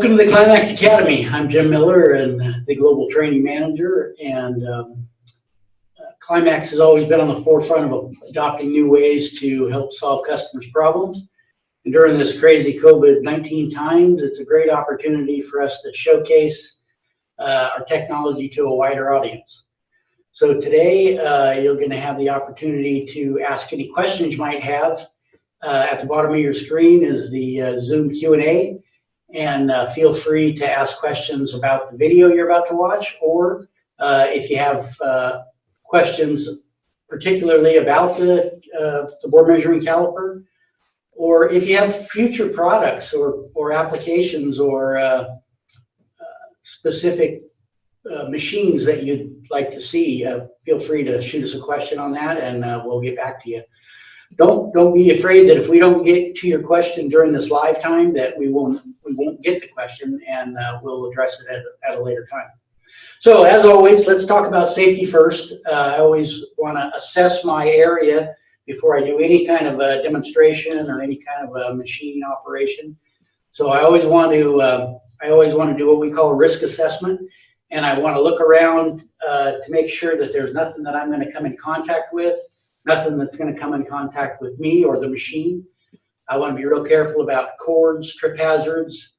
Welcome to the Climax Academy. I'm Jim Miller and the Global Training Manager. And Climax has always been on the forefront of adopting new ways to help solve customers' problems. And during this crazy COVID-19 times, it's a great opportunity for us to showcase our technology to a wider audience. So today, you're going to have the opportunity to ask any questions you might have. At the bottom of your screen is the Zoom Q&A. And feel free to ask questions about the video you're about to watch, or if you have questions particularly about the bore measuring caliper, or if you have future products or applications or specific machines that you'd like to see, feel free to shoot us a question on that, and we'll get back to you. Don't be afraid that if we don't get to your question during this live time, that we won't get the question, and we'll address it at a later time. So as always, let's talk about safety first. I always want to assess my area before I do any kind of a demonstration or any kind of a machine operation. So I always want to do what we call a risk assessment, and I want to look around to make sure that there's nothing that I'm going to come in contact with. Nothing that's going to come in contact with me or the machine. I want to be real careful about cords, trip hazards.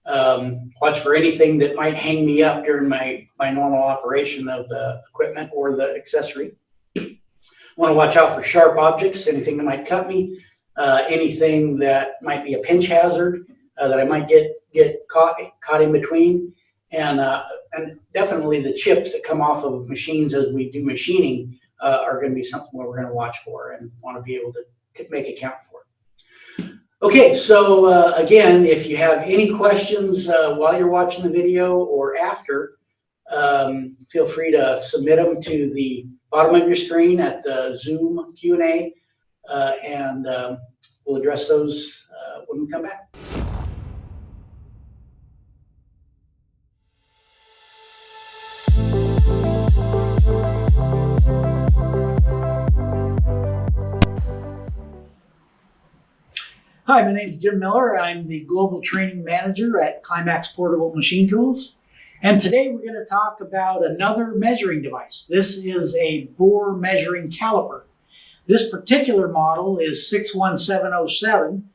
Watch for anything that might hang me up during my normal operation of the equipment or the accessory. I want to watch out for sharp objects, anything that might cut me, anything that might be a pinch hazard that I might get caught in between, and definitely the chips that come off of machines as we do machining are going to be something where we're going to watch for and want to be able to make a count for. Okay, so again, if you have any questions while you're watching the video or after, feel free to submit them to the bottom of your screen at the Zoom Q&A, and we'll address those when we come back. Hi, my name is Jim Miller. I'm the Global Training Manager at Climax Portable Machine Tools. And today we're going to talk about another measuring device. This is a bore measuring caliper. This particular model is 61707,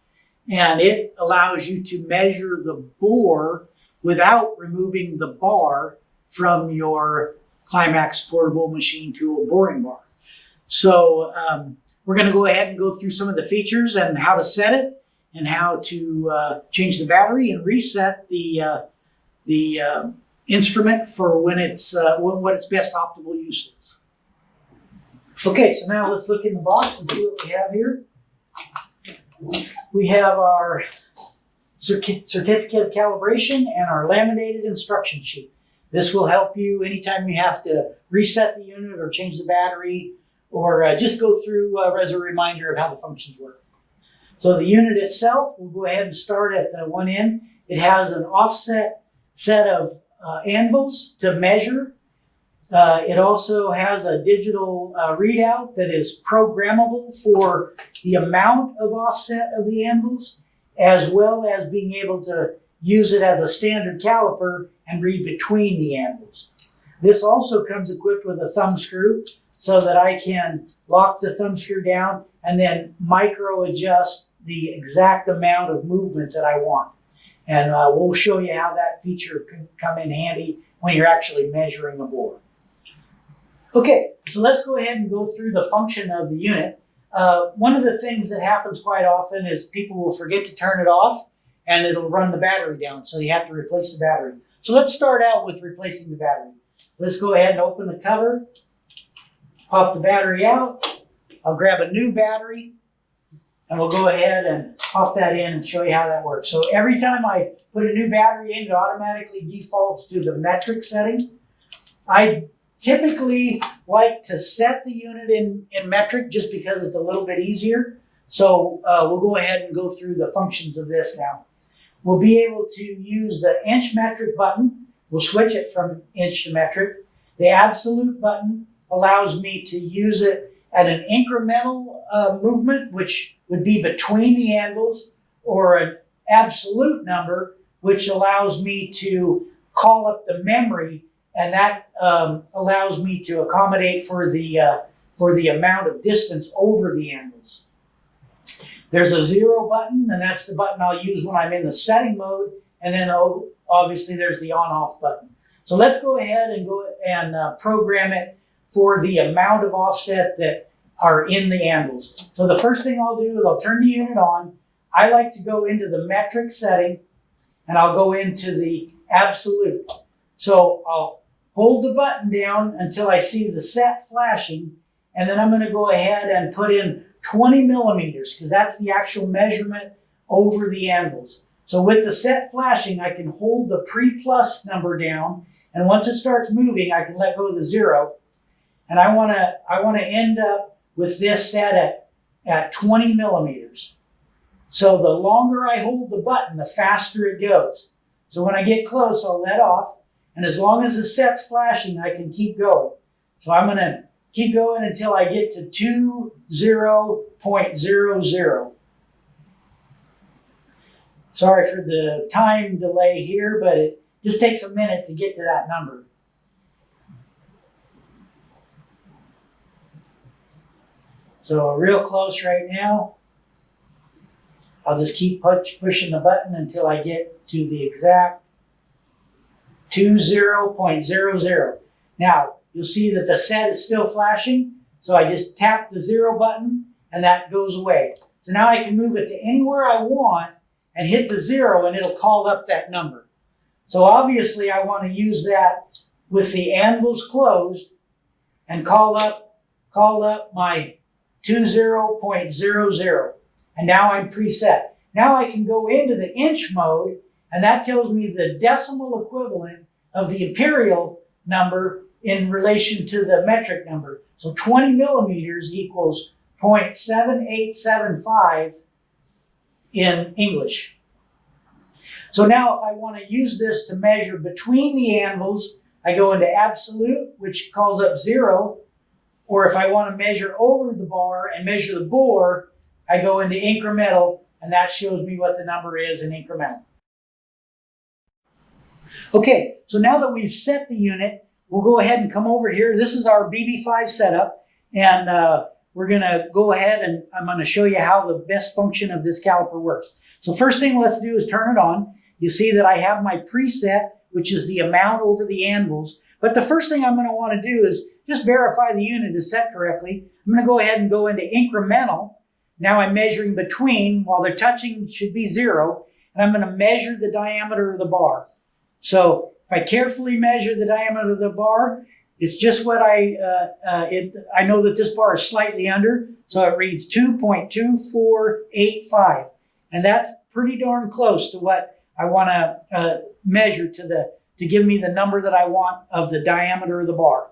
and it allows you to measure the bore without removing the bar from your Climax Portable Machine Tool boring bar. So we're going to go ahead and go through some of the features and how to set it, and how to change the battery and reset the instrument for when it's what its best optimal use is. Okay, so now let's look in the box and see what we have here. We have our certificate of calibration and our laminated instruction sheet. This will help you anytime you have to reset the unit or change the battery, or just go through as a reminder of how the functions work. So the unit itself, we'll go ahead and start at one end. It has an offset set of anvils to measure. It also has a digital readout that is programmable for the amount of offset of the anvils, as well as being able to use it as a standard caliper and read between the anvils. This also comes equipped with a thumb screw, so that I can lock the thumb screw down and then micro adjust the exact amount of movement that I want. And we'll show you how that feature can come in handy when you're actually measuring a bore. Okay, so let's go ahead and go through the function of the unit. One of the things that happens quite often is people will forget to turn it off and it'll run the battery down, so you have to replace the battery. So let's start out with replacing the battery. Let's go ahead and open the cover, pop the battery out. I'll grab a new battery, and we'll go ahead and pop that in and show you how that works. So every time I put a new battery in, it automatically defaults to the metric setting. I typically like to set the unit in metric just because it's a little bit easier. So we'll go ahead and go through the functions of this now. We'll be able to use the inch metric button. We'll switch it from inch to metric. The absolute button allows me to use it at an incremental movement, which would be between the anvils, or an absolute number, which allows me to call up the memory, and that allows me to accommodate for the amount of distance over the anvils. There's a 0 button, and that's the button I'll use when I'm in the setting mode, and then obviously there's the on-off button. So let's go ahead and program it for the amount of offset that are in the anvils. So the first thing I'll do is I'll turn the unit on. I like to go into the metric setting, and I'll go into the absolute. So I'll hold the button down until I see the set flashing, and then I'm going to go ahead and put in 20 millimeters, because that's the actual measurement over the anvils. So with the set flashing, I can hold the pre-plus number down, and once it starts moving, I can let go of the 0. And I want to end up with this set at 20 millimeters. So the longer I hold the button, the faster it goes. So when I get close, I'll let off, and as long as the set's flashing, I can keep going. So I'm going to keep going until I get to 20.00. Sorry for the time delay here, but it just takes a minute to get to that number. So real close right now. I'll just keep pushing the button until I get to the exact 20.00. Now, you'll see that the set is still flashing, so I just tap the 0 button, and that goes away. So now I can move it to anywhere I want and hit the 0, and it'll call up that number. So obviously I want to use that with the anvils closed and call up my 20.00. And now I'm preset. Now I can go into the inch mode, and that tells me the decimal equivalent of the imperial number in relation to the metric number. So 20 millimeters equals 0.7875 in English. So now if I want to use this to measure between the anvils, I go into absolute, which calls up 0. Or if I want to measure over the bar and measure the bore, I go into incremental, and that shows me what the number is in incremental. Okay, so now that we've set the unit, we'll go ahead and come over here. This is our BB5 setup, and we're going to go ahead and I'm going to show you how the best function of this caliper works. So first thing let's do is turn it on. You see that I have my preset, which is the amount over the anvils. But the first thing I'm going to want to do is just verify the unit is set correctly. I'm going to go ahead and go into incremental. Now I'm measuring between, while they're touching should be 0, and I'm going to measure the diameter of the bar. So if I carefully measure the diameter of the bar, it's just what I know that this bar is slightly under, so it reads 2.2485. And that's pretty darn close to what I want to measure to give me the number that I want of the diameter of the bar.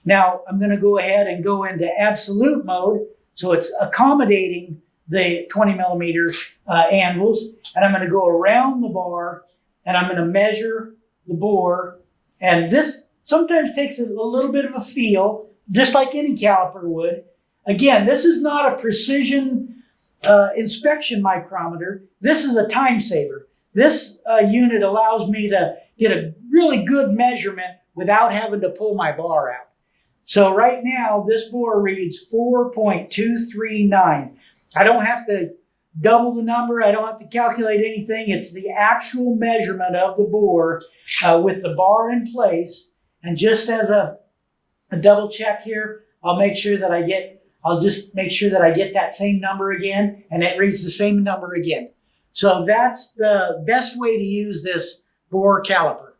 Now I'm going to go ahead and go into absolute mode, so it's accommodating the 20 millimeter anvils, and I'm going to go around the bar, and I'm going to measure the bore, and this sometimes takes a little bit of a feel, just like any caliper would. Again, this is not a precision inspection micrometer. This is a time saver. This unit allows me to get a really good measurement without having to pull my bar out. So right now, this bore reads 4.239. I don't have to double the number. I don't have to calculate anything. It's the actual measurement of the bore with the bar in place. And just as a double check here, I'll just make sure that I get that same number again, and it reads the same number again. So that's the best way to use this bore caliper.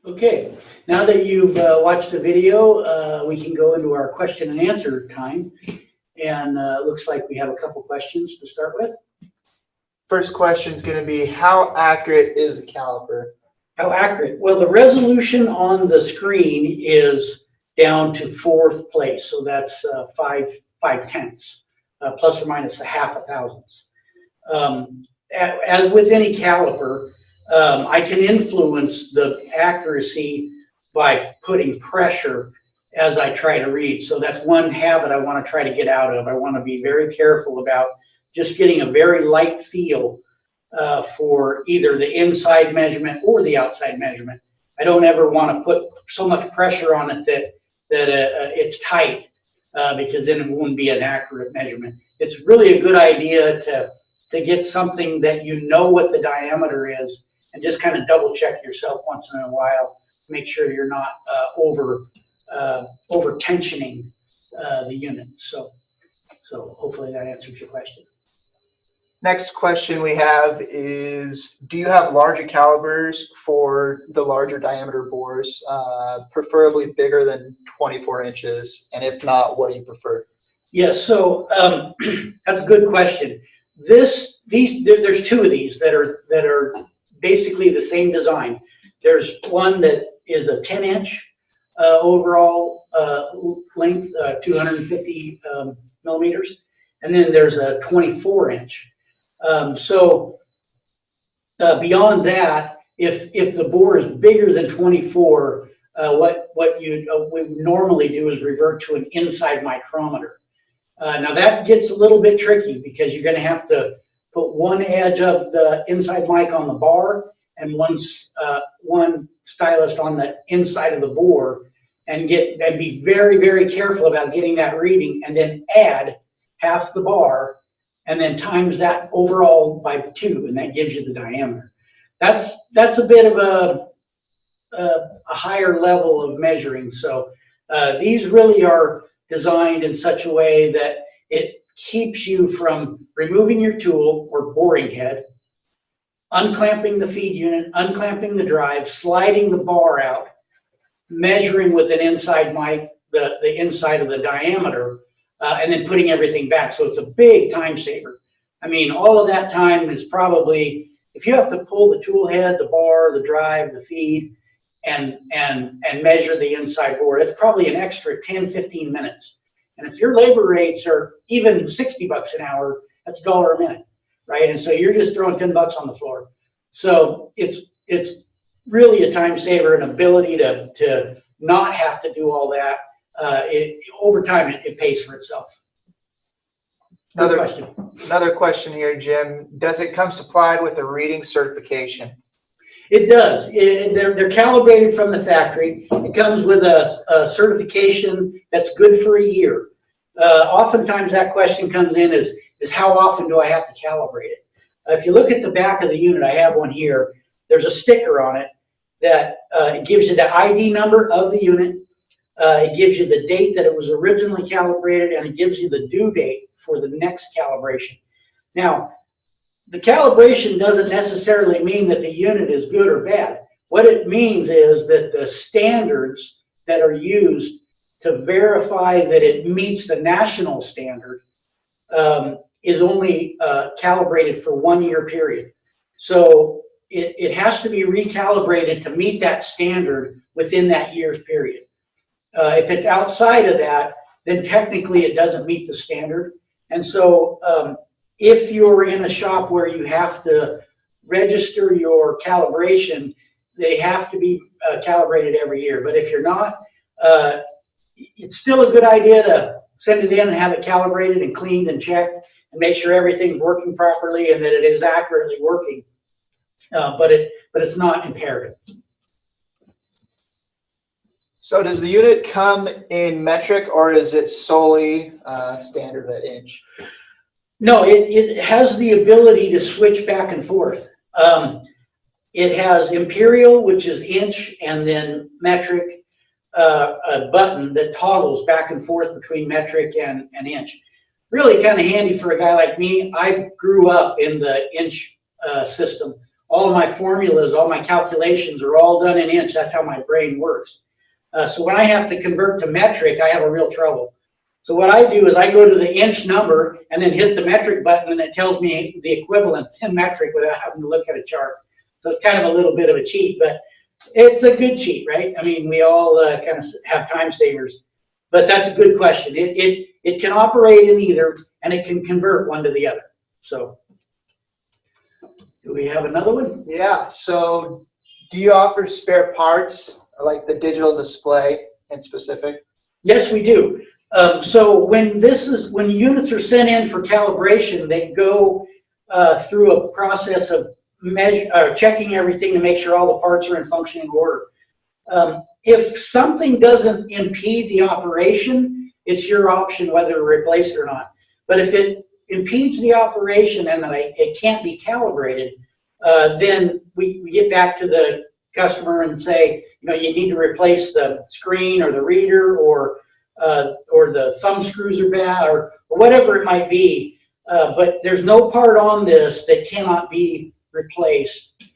Okay, now that you've watched the video, we can go into our question and answer time. And it looks like we have a couple questions to start with. First question is going to be, how accurate is the caliper? How accurate? Well, the resolution on the screen is down to 4th place, so that's 5/10, plus or minus a half a thousandths. As with any caliper, I can influence the accuracy by putting pressure as I try to read. So that's one habit I want to try to get out of. I want to be very careful about just getting a very light feel for either the inside measurement or the outside measurement. I don't ever want to put so much pressure on it that it's tight, because then it wouldn't be an accurate measurement. It's really a good idea to get something that you know what the diameter is, and just kind of double check yourself once in a while, make sure you're not over tensioning the unit. So hopefully that answers your question. Next question we have is, do you have larger calibers for the larger diameter bores, preferably bigger than 24 inches? And if not, what do you prefer? Yeah, so that's a good question. There's two of these that are basically the same design. There's one that is a 10-inch overall length, 250 millimeters, and then there's a 24-inch. Beyond that, if the bore is bigger than 24, what we normally do is revert to an inside micrometer. Now that gets a little bit tricky because you're going to have to put one edge of the inside mic on the bar and one stylus on the inside of the bore, and be very, very careful about getting that reading, and then add half the bar and then times that overall by 2, and that gives you the diameter. That's a bit of a higher level of measuring. So these really are designed in such a way that it keeps you from removing your tool or boring head, unclamping the feed unit, unclamping the drive, sliding the bar out, measuring with an inside mic the inside of the diameter, and then putting everything back. So it's a big time saver. I mean, all of that time is probably, if you have to pull the tool head, the bar, the drive, the feed, and measure the inside board, it's probably an extra 10, 15 minutes. And if your labor rates are even $60 an hour, that's $1 a minute, right? And so you're just throwing $10 on the floor. So it's really a time saver, an ability to not have to do all that. Over time, it pays for itself. Another question here, Jim. Does it come supplied with a reading certification? It does. They're calibrated from the factory. It comes with a certification that's good for a year. Oftentimes that question comes in is how often do I have to calibrate it? If you look at the back of the unit, I have one here, there's a sticker on it that it gives you the ID number of the unit. It gives you the date that it was originally calibrated, and it gives you the due date for the next calibration. Now, the calibration doesn't necessarily mean that the unit is good or bad. What it means is that the standards that are used to verify that it meets the national standard is only calibrated for 1 year period. So it has to be recalibrated to meet that standard within that year's period. If it's outside of that, then technically it doesn't meet the standard. And so if you're in a shop where you have to register your calibration, they have to be calibrated every year. But if you're not, it's still a good idea to send it in and have it calibrated and cleaned and checked and make sure everything's working properly and that it is accurately working. But it's not imperative. So does the unit come in metric, or is it solely standard at inch? No, it has the ability to switch back and forth. It has imperial, which is inch, and then metric, a button that toggles back and forth between metric and inch. Really kind of handy for a guy like me. I grew up in the inch system. All of my formulas, all my calculations are all done in inch. That's how my brain works. So when I have to convert to metric, I have a real trouble. So what I do is I go to the inch number and then hit the metric button, and it tells me the equivalent in metric without having to look at a chart. So it's kind of a little bit of a cheat, but it's a good cheat, right? I mean, we all kind of have time savers. But that's a good question. It can operate in either, and it can convert one to the other. So Do we have another one? Yeah, so do you offer spare parts, like the digital display in specific? Yes, we do. So when units are sent in for calibration, they go through a process of checking everything to make sure all the parts are in functioning order. If something doesn't impede the operation, it's your option whether to replace it or not. But if it impedes the operation and it can't be calibrated, then we get back to the customer and say, you need to replace the screen or the reader, or the thumb screws are bad, or whatever it might be. But there's no part on this that cannot be replaced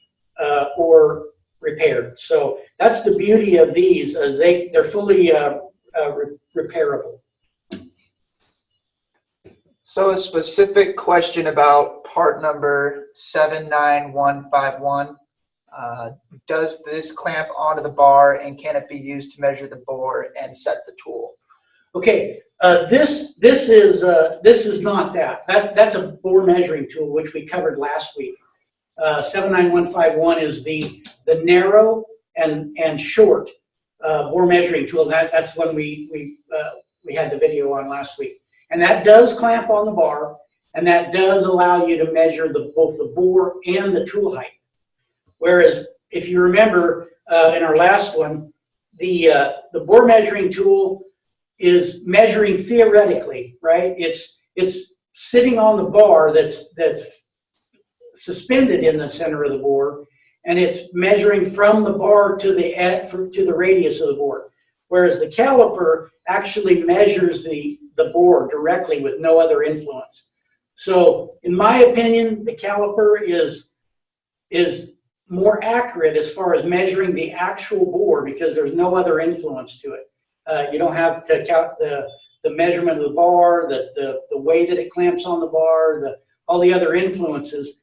or repaired. So that's the beauty of these. They're fully repairable. So a specific question about part number 79151. Does this clamp onto the bar, and can it be used to measure the bore and set the tool? Okay, this is not that. That's a bore measuring tool, which we covered last week. 79151 is the narrow and short bore measuring tool. That's when we had the video on last week, and that does clamp on the bar, and that does allow you to measure both the bore and the tool height. Whereas, if you remember in our last one, the bore measuring tool is measuring theoretically, right? It's sitting on the bar that's suspended in the center of the bore, and it's measuring from the bar to the radius of the bore. Whereas the caliper actually measures the bore directly with no other influence. So, in my opinion, the caliper is more accurate as far as measuring the actual bore, because there's no other influence to it. You don't have to count the measurement of the bar, the way that it clamps on the bar, all the other influences.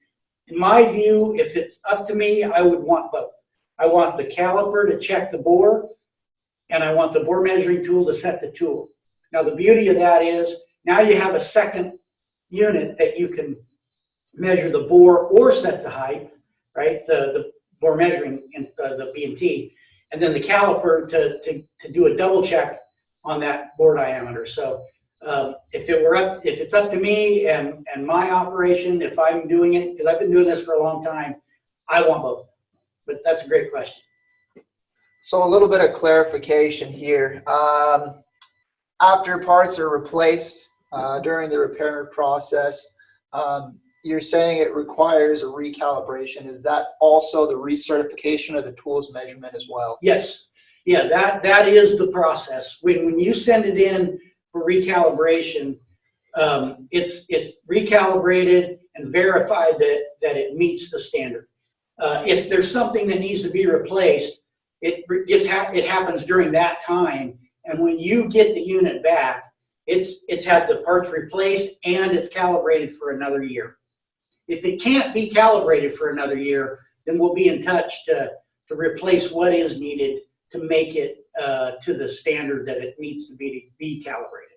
In my view, if it's up to me, I would want both. I want the caliper to check the bore, and I want the bore measuring tool to set the tool. Now, the beauty of that is now you have a second unit that you can measure the bore or set the height, right? The bore measuring in the BMT, and then the caliper to do a double check on that bore diameter. So if it's up to me and my operation, if I'm doing it, because I've been doing this for a long time, I want both. But that's a great question. So a little bit of clarification here. After parts are replaced during the repair process, you're saying it requires a recalibration. Is that also the recertification of the tool's measurement as well? Yes. Yeah, that is the process. When you send it in for recalibration, it's recalibrated and verified that it meets the standard. If there's something that needs to be replaced, it happens during that time, and when you get the unit back, it's had the parts replaced and it's calibrated for another year. If it can't be calibrated for another year, then we'll be in touch to replace what is needed to make it to the standard that it needs to be calibrated.